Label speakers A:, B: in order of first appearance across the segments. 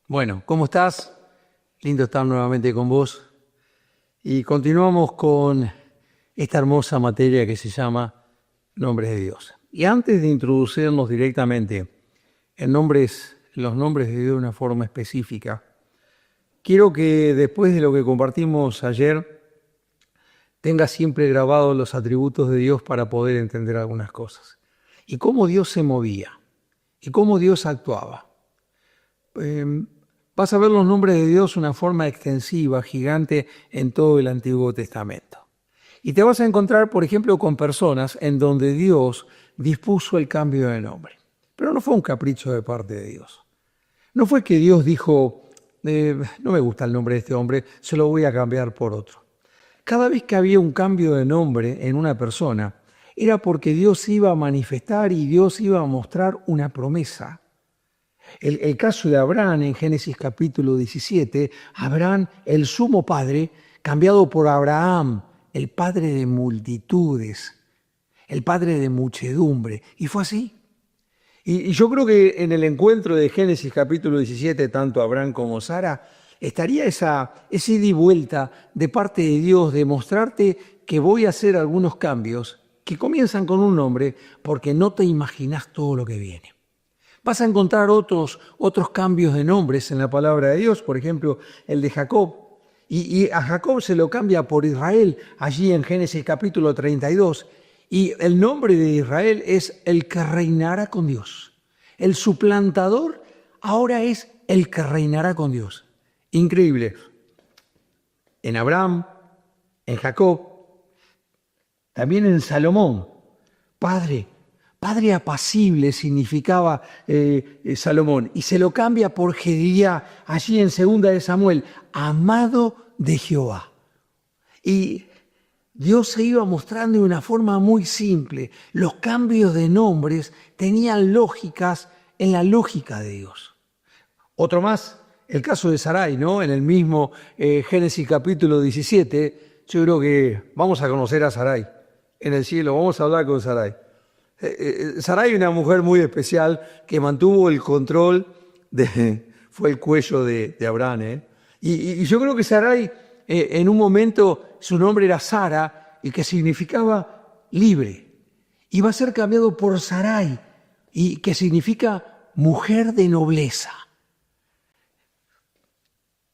A: Bueno, ¿cómo estás? Lindo estar nuevamente con vos. Y continuamos con esta hermosa materia que se llama Nombres de Dios. Y antes de introducirnos directamente en los nombres de Dios de una forma específica, quiero que después de lo que compartimos ayer, tengas siempre grabados los atributos de Dios para poder entender algunas cosas. Y cómo Dios se movía, y cómo Dios actuaba. Vas a ver los nombres de Dios de una forma extensiva, gigante, en todo el Antiguo Testamento. Y te vas a encontrar, por ejemplo, con personas en donde Dios dispuso el cambio de nombre. Pero no fue un capricho de parte de Dios. No fue que Dios dijo, no me gusta el nombre de este hombre, se lo voy a cambiar por otro. Cada vez que había un cambio de nombre en una persona, era porque Dios iba a manifestar y Dios iba a mostrar una promesa. El caso de Abraham en Génesis capítulo 17, Abraham, el sumo padre, cambiado por Abraham, el padre de multitudes, el padre de muchedumbre. Y fue así. Y yo creo que en el encuentro de Génesis capítulo 17, tanto Abraham como Sara, estaría ese ida y vuelta de parte de Dios de mostrarte que voy a hacer algunos cambios que comienzan con un nombre porque no te imaginas todo lo que viene. Vas a encontrar otros cambios de nombres en la palabra de Dios, por ejemplo, el de Jacob. Y a Jacob se lo cambia por Israel, allí en Génesis capítulo 32. Y el nombre de Israel es el que reinará con Dios. El suplantador ahora es el que reinará con Dios. Increíble. En Abraham, en Jacob, también en Salomón, Padre apacible significaba Salomón, y se lo cambia por Jedidiah, allí en 2 de Samuel, amado de Jehová. Y Dios se iba mostrando de una forma muy simple. Los cambios de nombres tenían lógicas en la lógica de Dios. Otro más, el caso de Sarai, ¿no? En el mismo Génesis capítulo 17, yo creo que vamos a conocer a Sarai en el cielo, vamos a hablar con Sarai. Sarai, una mujer muy especial que mantuvo el control, fue el cuello de Abraham. Y yo creo que Sarai, en un momento, su nombre era Sara, y que significaba libre. Y va a ser cambiado por Sarai, y que significa mujer de nobleza.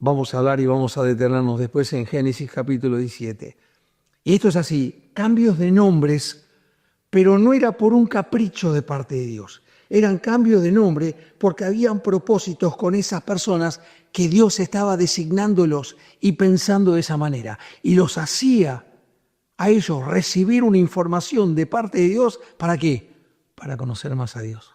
A: Vamos a hablar y vamos a detenernos después en Génesis capítulo 17. Y esto es así, cambios de nombres, pero no era por un capricho de parte de Dios. Eran cambios de nombre porque habían propósitos con esas personas que Dios estaba designándolos y pensando de esa manera. Y los hacía a ellos recibir una información de parte de Dios. ¿Para qué? Para conocer más a Dios.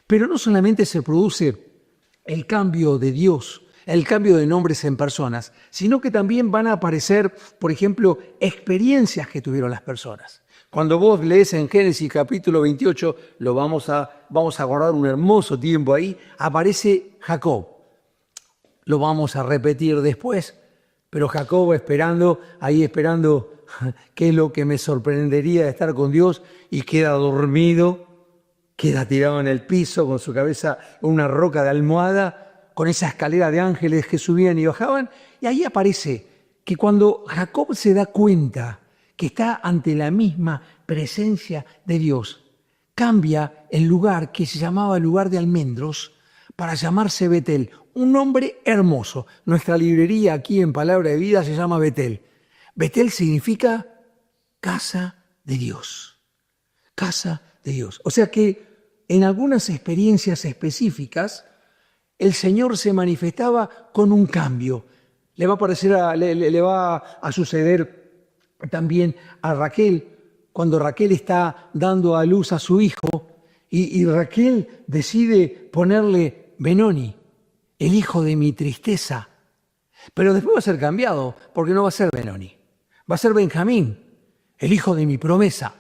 A: Pero no solamente se produce el cambio de Dios, el cambio de nombres en personas, sino que también van a aparecer, por ejemplo, experiencias que tuvieron las personas. Cuando vos lees en Génesis capítulo 28, vamos a guardar un hermoso tiempo ahí, aparece Jacob. Lo vamos a repetir después, pero Jacob esperando qué es lo que me sorprendería de estar con Dios, y queda dormido, queda tirado en el piso con su cabeza en una roca de almohada, con esa escalera de ángeles que subían y bajaban, y ahí aparece que cuando Jacob se da cuenta que está ante la misma presencia de Dios, cambia el lugar que se llamaba el lugar de almendros para llamarse Betel, un nombre hermoso. Nuestra librería aquí en Palabra de Vida se llama Betel. Betel significa casa de Dios, casa de Dios. O sea que en algunas experiencias específicas el Señor se manifestaba con un cambio. Le va a suceder también a Raquel, cuando Raquel está dando a luz a su hijo, y Raquel decide ponerle Benoni, el hijo de mi tristeza. Pero después va a ser cambiado, porque no va a ser Benoni, va a ser Benjamín, el hijo de mi promesa.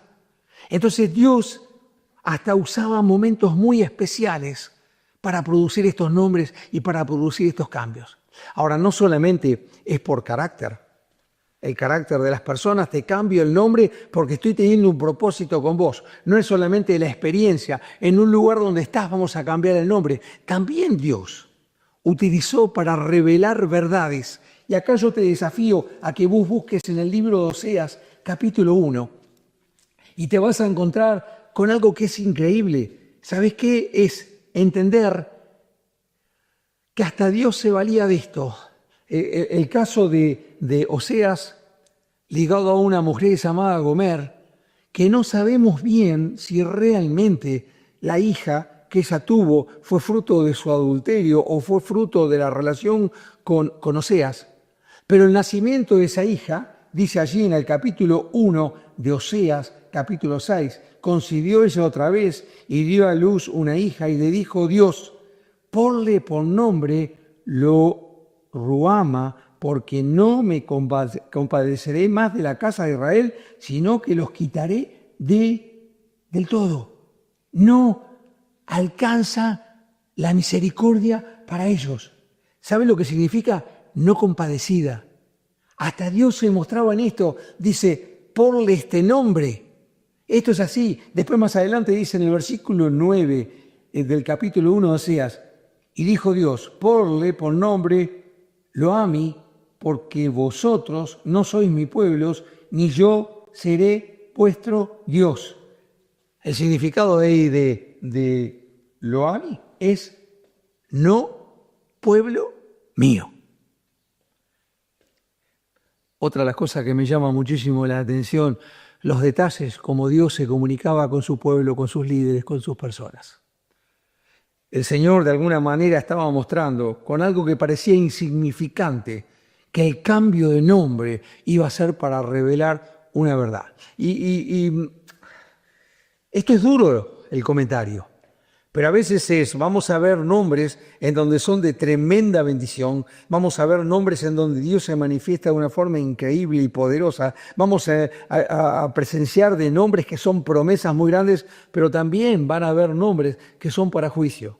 A: Entonces Dios hasta usaba momentos muy especiales para producir estos nombres y para producir estos cambios. Ahora, no solamente es por carácter, el carácter de las personas, te cambio el nombre porque estoy teniendo un propósito con vos. No es solamente la experiencia, en un lugar donde estás vamos a cambiar el nombre. También Dios utilizó para revelar verdades. Y acá yo te desafío a que vos busques en el libro de Oseas, capítulo 1, y te vas a encontrar con algo que es increíble. ¿Sabes qué? Es entender que hasta Dios se valía de esto. El caso de Oseas, ligado a una mujer llamada Gomer, que no sabemos bien si realmente la hija que ella tuvo fue fruto de su adulterio o fue fruto de la relación con Oseas. Pero el nacimiento de esa hija, dice allí en el capítulo 1 de Oseas, capítulo 6, concibió ella otra vez y dio a luz una hija y le dijo Dios, ponle por nombre Ruama, porque no me compadeceré más de la casa de Israel, sino que los quitaré del todo. No alcanza la misericordia para ellos. ¿Saben lo que significa? No compadecida. Hasta Dios se mostraba en esto. Dice, ponle este nombre. Esto es así. Después más adelante dice en el versículo 9 del capítulo 1 de Oseas, y dijo Dios, ponle por nombre Loami, porque vosotros no sois mi pueblo, ni yo seré vuestro Dios. El significado de Loami es no pueblo mío. Otra de las cosas que me llama muchísimo la atención, los detalles, como Dios se comunicaba con su pueblo, con sus líderes, con sus personas. El Señor de alguna manera estaba mostrando con algo que parecía insignificante que el cambio de nombre iba a ser para revelar una verdad. Y esto es duro el comentario, pero a veces vamos a ver nombres en donde son de tremenda bendición, vamos a ver nombres en donde Dios se manifiesta de una forma increíble y poderosa, vamos a presenciar de nombres que son promesas muy grandes, pero también van a haber nombres que son para juicio.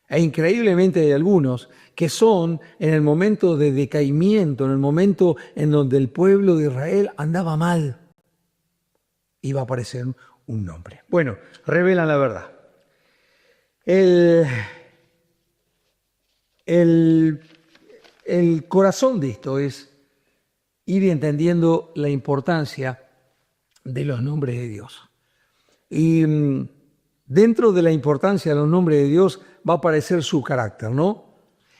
A: E increíblemente hay algunos que son en el momento de decaimiento, en el momento en donde el pueblo de Israel andaba mal. Iba a aparecer un nombre. Bueno, revelan la verdad. El corazón de esto es ir entendiendo la importancia de los nombres de Dios. Y dentro de la importancia de los nombres de Dios va a aparecer su carácter, ¿no?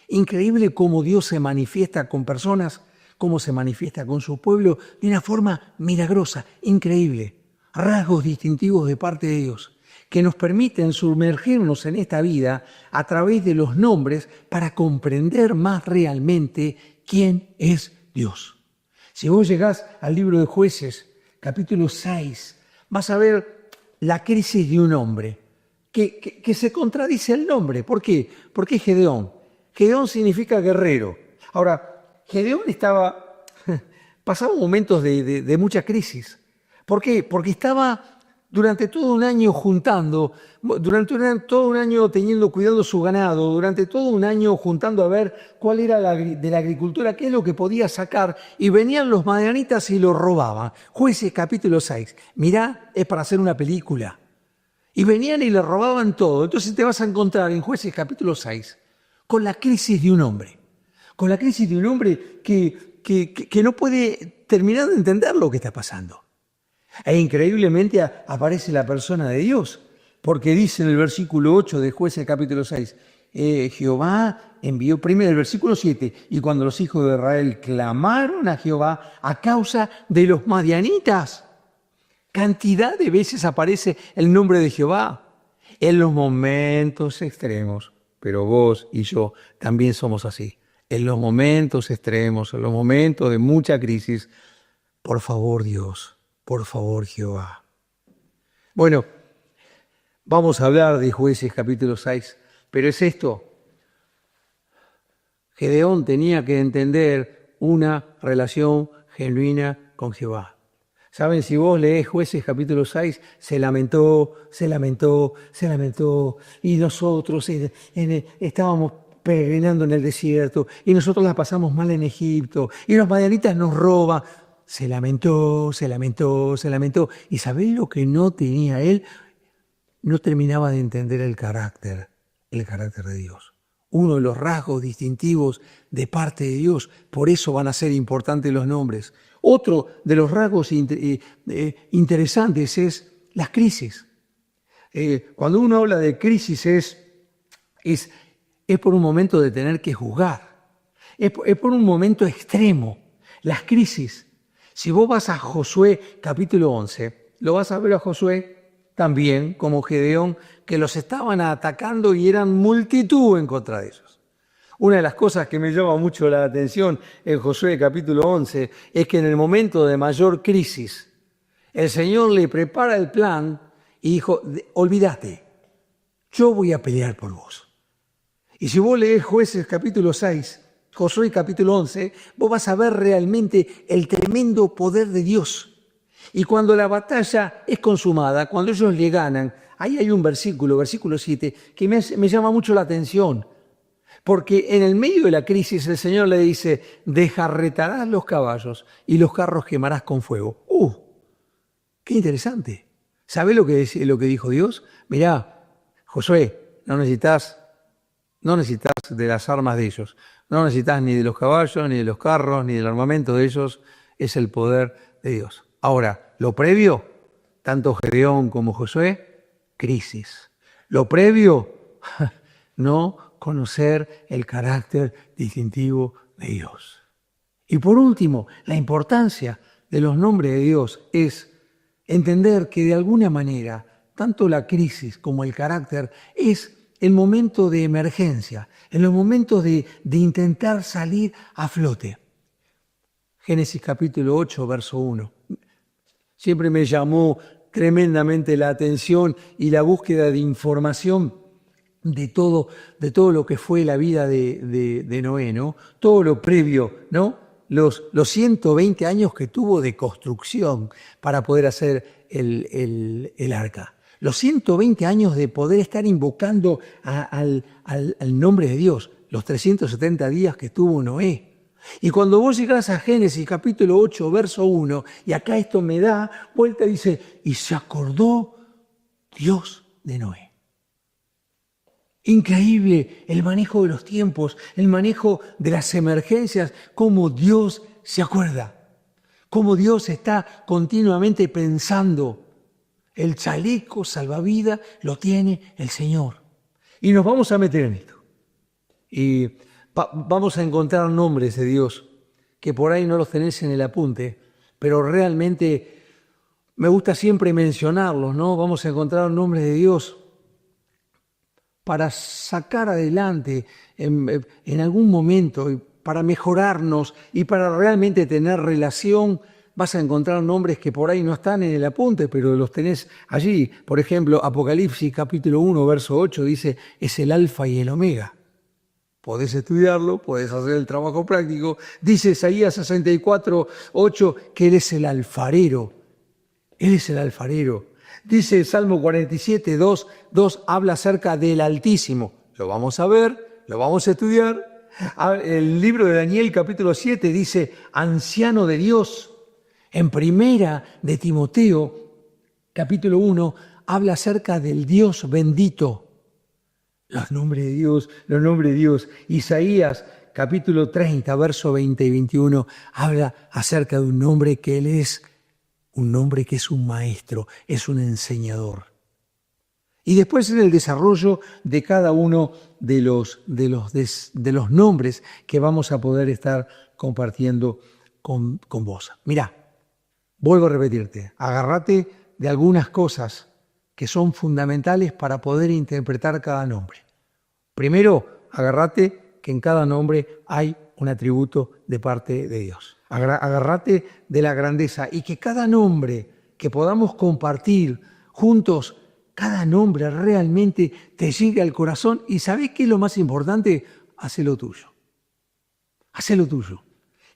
A: Increíble cómo Dios se manifiesta con personas, cómo se manifiesta con su pueblo de una forma milagrosa, increíble. Rasgos distintivos de parte de Dios que nos permiten sumergirnos en esta vida a través de los nombres para comprender más realmente quién es Dios. Si vos llegás al libro de Jueces, capítulo 6, vas a ver la crisis de un hombre que se contradice el nombre. ¿Por qué? Porque es Gedeón. Gedeón significa guerrero. Ahora, Gedeón pasaba momentos de mucha crisis. ¿Por qué? Porque estaba durante todo un año juntando, todo un año cuidando su ganado, durante todo un año juntando a ver cuál era de la agricultura, qué es lo que podía sacar, y venían los madianitas y lo robaban. Jueces capítulo 6, mirá, es para hacer una película. Y venían y le robaban todo. Entonces te vas a encontrar en Jueces capítulo 6 con la crisis de un hombre. Con la crisis de un hombre que no puede terminar de entender lo que está pasando. E increíblemente aparece la persona de Dios, porque dice en el versículo 8 de Jueces capítulo 6, Jehová envió, primero el versículo 7, y cuando los hijos de Israel clamaron a Jehová a causa de los madianitas, cantidad de veces aparece el nombre de Jehová en los momentos extremos, pero vos y yo también somos así, en los momentos extremos, en los momentos de mucha crisis, por favor Dios, por favor, Jehová. Bueno, vamos a hablar de Jueces capítulo 6, pero es esto. Gedeón tenía que entender una relación genuina con Jehová. Saben, si vos leés Jueces capítulo 6, se lamentó, y nosotros estábamos peregrinando en el desierto, y nosotros la pasamos mal en Egipto, y los madianitas nos roban. se lamentó, se lamentó, se lamentó. ¿Y sabés lo que no tenía él? No terminaba de entender el carácter de Dios. Uno de los rasgos distintivos de parte de Dios, por eso van a ser importantes los nombres. Otro de los rasgos interesantes es las crisis. Cuando uno habla de crisis es por un momento de tener que juzgar, es por un momento extremo. Las crisis, si vos vas a Josué capítulo 11, lo vas a ver a Josué también como Gedeón, que los estaban atacando y eran multitud en contra de ellos. Una de las cosas que me llama mucho la atención en Josué capítulo 11 es que en el momento de mayor crisis, el Señor le prepara el plan y dijo, olvídate, yo voy a pelear por vos. Y si vos lees Jueces capítulo 6, Josué capítulo 11, vos vas a ver realmente el tremendo poder de Dios. Y cuando la batalla es consumada, cuando ellos le ganan, ahí hay un versículo 7, que me llama mucho la atención. Porque en el medio de la crisis el Señor le dice, desjarretarás los caballos y los carros quemarás con fuego. ¡Qué interesante! ¿Sabés lo que dijo Dios? Mirá, Josué, no necesitas de las armas de ellos. No necesitas ni de los caballos, ni de los carros, ni del armamento de ellos. Es el poder de Dios. Ahora, lo previo, tanto Gedeón como Josué, crisis. Lo previo, no conocer el carácter distintivo de Dios. Y por último, la importancia de los nombres de Dios es entender que de alguna manera, tanto la crisis como el carácter es el momento de emergencia, en los momentos de intentar salir a flote. Génesis capítulo 8, verso 1. Siempre me llamó tremendamente la atención y la búsqueda de información de todo lo que fue la vida de Noé, ¿no? Todo lo previo, ¿no? Los 120 años que tuvo de construcción para poder hacer el arca. Los 120 años de poder estar invocando al nombre de Dios. Los 370 días que tuvo Noé. Y cuando vos llegás a Génesis capítulo 8, verso 1, y acá esto me da vuelta, dice, y se acordó Dios de Noé. Increíble el manejo de los tiempos, el manejo de las emergencias, cómo Dios se acuerda, cómo Dios está continuamente pensando. El chaleco salvavidas lo tiene el Señor. Y nos vamos a meter en esto. Y vamos a encontrar nombres de Dios que por ahí no los tenés en el apunte, pero realmente me gusta siempre mencionarlos, ¿no? Vamos a encontrar nombres de Dios para sacar adelante en algún momento, y para mejorarnos y para realmente tener relación. Vas a encontrar nombres que por ahí no están en el apunte, pero los tenés allí. Por ejemplo, Apocalipsis capítulo 1, verso 8 dice, es el alfa y el omega. Podés estudiarlo, podés hacer el trabajo práctico. Dice Isaías 64, 8 que Él es el alfarero. Él es el alfarero. Dice Salmo 47, 2 habla acerca del Altísimo. Lo vamos a ver, lo vamos a estudiar. El libro de Daniel capítulo 7 dice, anciano de Dios. En primera de Timoteo capítulo 1 habla acerca del Dios bendito. Los nombres de Dios. Isaías capítulo 30, verso 20 y 21 habla acerca de un nombre que Él es, un nombre que es un maestro, es un enseñador. Y después en el desarrollo de cada uno de los nombres que vamos a poder estar compartiendo con vos. Mirá, vuelvo a repetirte, agárrate de algunas cosas que son fundamentales para poder interpretar cada nombre. Primero, agárrate que en cada nombre hay un atributo de parte de Dios. Agárrate de la grandeza y que cada nombre que podamos compartir juntos, cada nombre realmente te llegue al corazón. ¿Y sabés qué es lo más importante? Hacelo tuyo. Hacelo tuyo.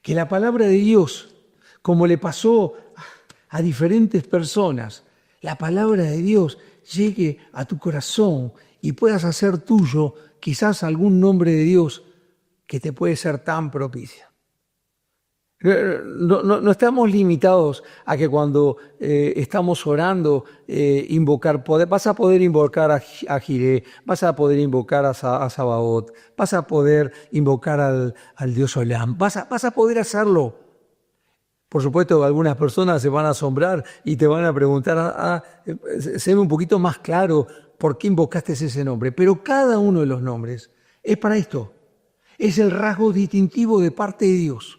A: Que la palabra de Dios, como le pasó a diferentes personas, la palabra de Dios llegue a tu corazón y puedas hacer tuyo quizás algún nombre de Dios que te puede ser tan propicio. No estamos limitados a que cuando estamos orando, vas a poder invocar a Jireh, vas a poder invocar a Sabaoth, vas a poder invocar al Dios Olam, vas a poder hacerlo. Por supuesto, algunas personas se van a asombrar y te van a preguntar, séme un poquito más claro por qué invocaste ese nombre. Pero cada uno de los nombres es para esto. Es el rasgo distintivo de parte de Dios.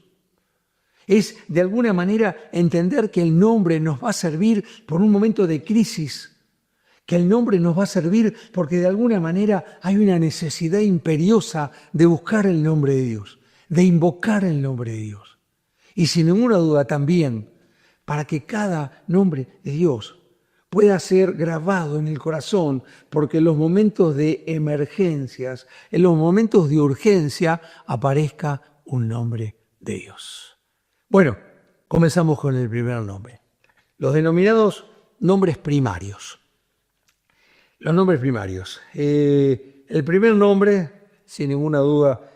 A: Es, de alguna manera, entender que el nombre nos va a servir por un momento de crisis, que el nombre nos va a servir porque de alguna manera hay una necesidad imperiosa de buscar el nombre de Dios, de invocar el nombre de Dios. Y sin ninguna duda también, para que cada nombre de Dios pueda ser grabado en el corazón, porque en los momentos de emergencias, en los momentos de urgencia, aparezca un nombre de Dios. Bueno, comenzamos con el primer nombre. Los denominados nombres primarios. Los nombres primarios. El primer nombre, sin ninguna duda,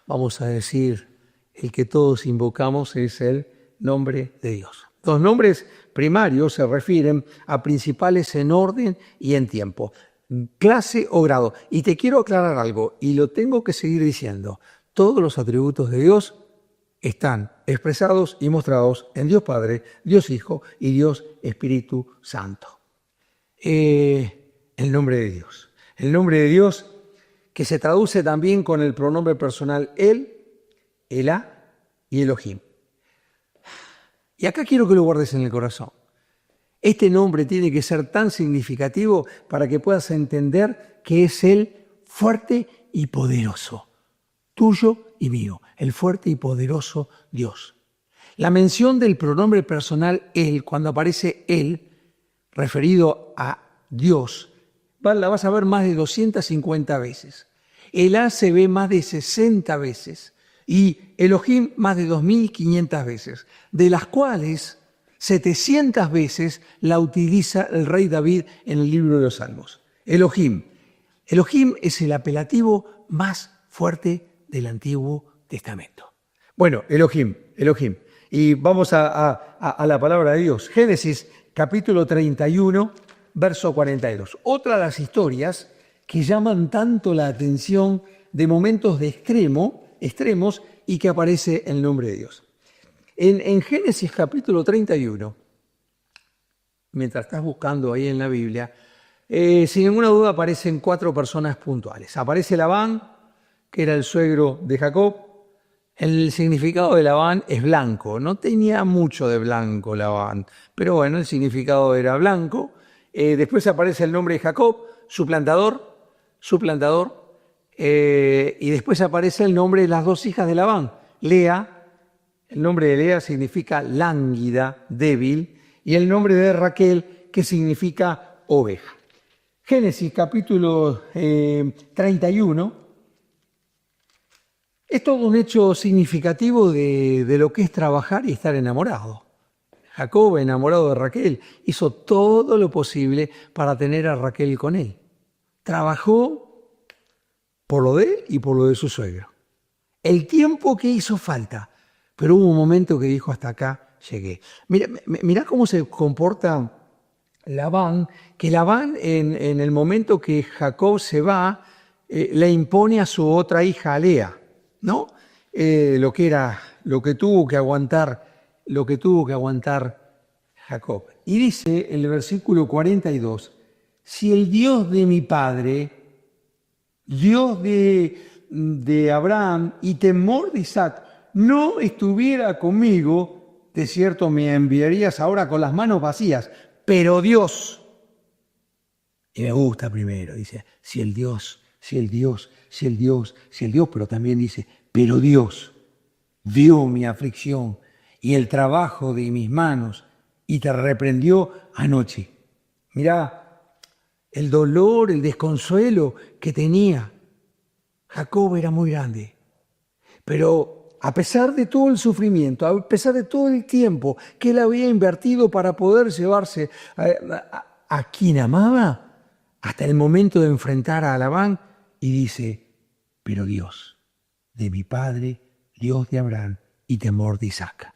A: vamos a decir, el que todos invocamos es el nombre de Dios. Los nombres primarios se refieren a principales en orden y en tiempo, clase o grado. Y te quiero aclarar algo, y lo tengo que seguir diciendo. Todos los atributos de Dios están expresados y mostrados en Dios Padre, Dios Hijo y Dios Espíritu Santo. El nombre de Dios. El nombre de Dios que se traduce también con el pronombre personal Él, Elá y Elohim. Y acá quiero que lo guardes en el corazón. Este nombre tiene que ser tan significativo para que puedas entender que es Él fuerte y poderoso, tuyo y mío, el fuerte y poderoso Dios. La mención del pronombre personal Él, cuando aparece Él, referido a Dios, la vas a ver más de 250 veces. Elá se ve más de 60 veces y Elohim más de 2.500 veces, de las cuales 700 veces la utiliza el rey David en el libro de los Salmos. Elohim. Elohim es el apelativo más fuerte del Antiguo Testamento. Bueno, Elohim. Y vamos a la palabra de Dios. Génesis capítulo 31, verso 42. Otra de las historias que llaman tanto la atención de momentos de extremos y que aparece el nombre de Dios. En Génesis capítulo 31, mientras estás buscando ahí en la Biblia, sin ninguna duda aparecen 4 personas puntuales. Aparece Labán, que era el suegro de Jacob. El significado de Labán es blanco. No tenía mucho de blanco Labán, pero bueno, el significado era blanco. Después aparece el nombre de Jacob, su plantador, y después aparece el nombre de las 2 hijas de Labán, Lea. El nombre de Lea significa lánguida, débil, y el nombre de Raquel, que significa oveja. Génesis capítulo 31 es todo un hecho significativo de lo que es trabajar y estar enamorado. Jacob, enamorado de Raquel, hizo todo lo posible para tener a Raquel con él. Trabajó por lo de él y por lo de su suegro. El tiempo que hizo falta, pero hubo un momento que dijo: hasta acá llegué. Mira cómo se comporta Labán, que Labán en el momento que Jacob se va, le impone a su otra hija, Lea, ¿no? Lo que tuvo que aguantar Jacob. Y dice en el versículo 42, si el Dios de mi padre, Dios de Abraham y temor de Isaac, no estuviera conmigo, de cierto me enviarías ahora con las manos vacías, pero Dios, y me gusta primero, dice, si el Dios, pero también dice, pero Dios vio mi aflicción y el trabajo de mis manos y te reprendió anoche. Mirá, el dolor, el desconsuelo que tenía Jacob era muy grande, pero a pesar de todo el sufrimiento, a pesar de todo el tiempo que él había invertido para poder llevarse a quien amaba, hasta el momento de enfrentar a Labán, y dice, pero Dios de mi padre, Dios de Abraham y temor de Isaac.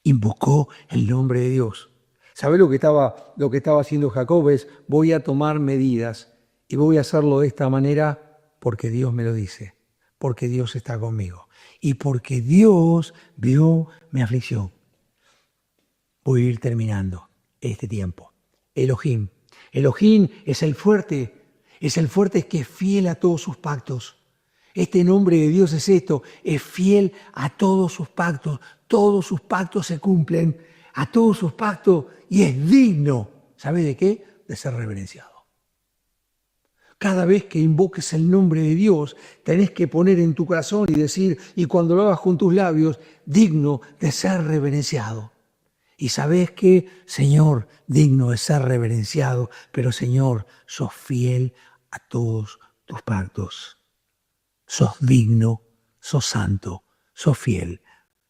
A: Invocó el nombre de Dios. ¿Sabés lo que estaba haciendo Jacob? Es, voy a tomar medidas y voy a hacerlo de esta manera porque Dios me lo dice, porque Dios está conmigo y porque Dios vio mi aflicción. Voy a ir terminando este tiempo. Elohim. Elohim es el fuerte que es fiel a todos sus pactos. Este nombre de Dios es esto, es fiel a todos sus pactos se cumplen, a todos sus pactos y es digno, ¿sabes de qué? De ser reverenciado. Cada vez que invoques el nombre de Dios, tenés que poner en tu corazón y decir, y cuando lo hagas con tus labios, digno de ser reverenciado. Y sabés que, Señor, digno de ser reverenciado, pero Señor, sos fiel a todos tus pactos. Sos digno, sos santo, sos fiel.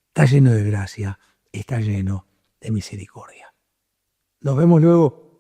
A: Estás lleno de gracia, estás lleno de misericordia. Nos vemos luego.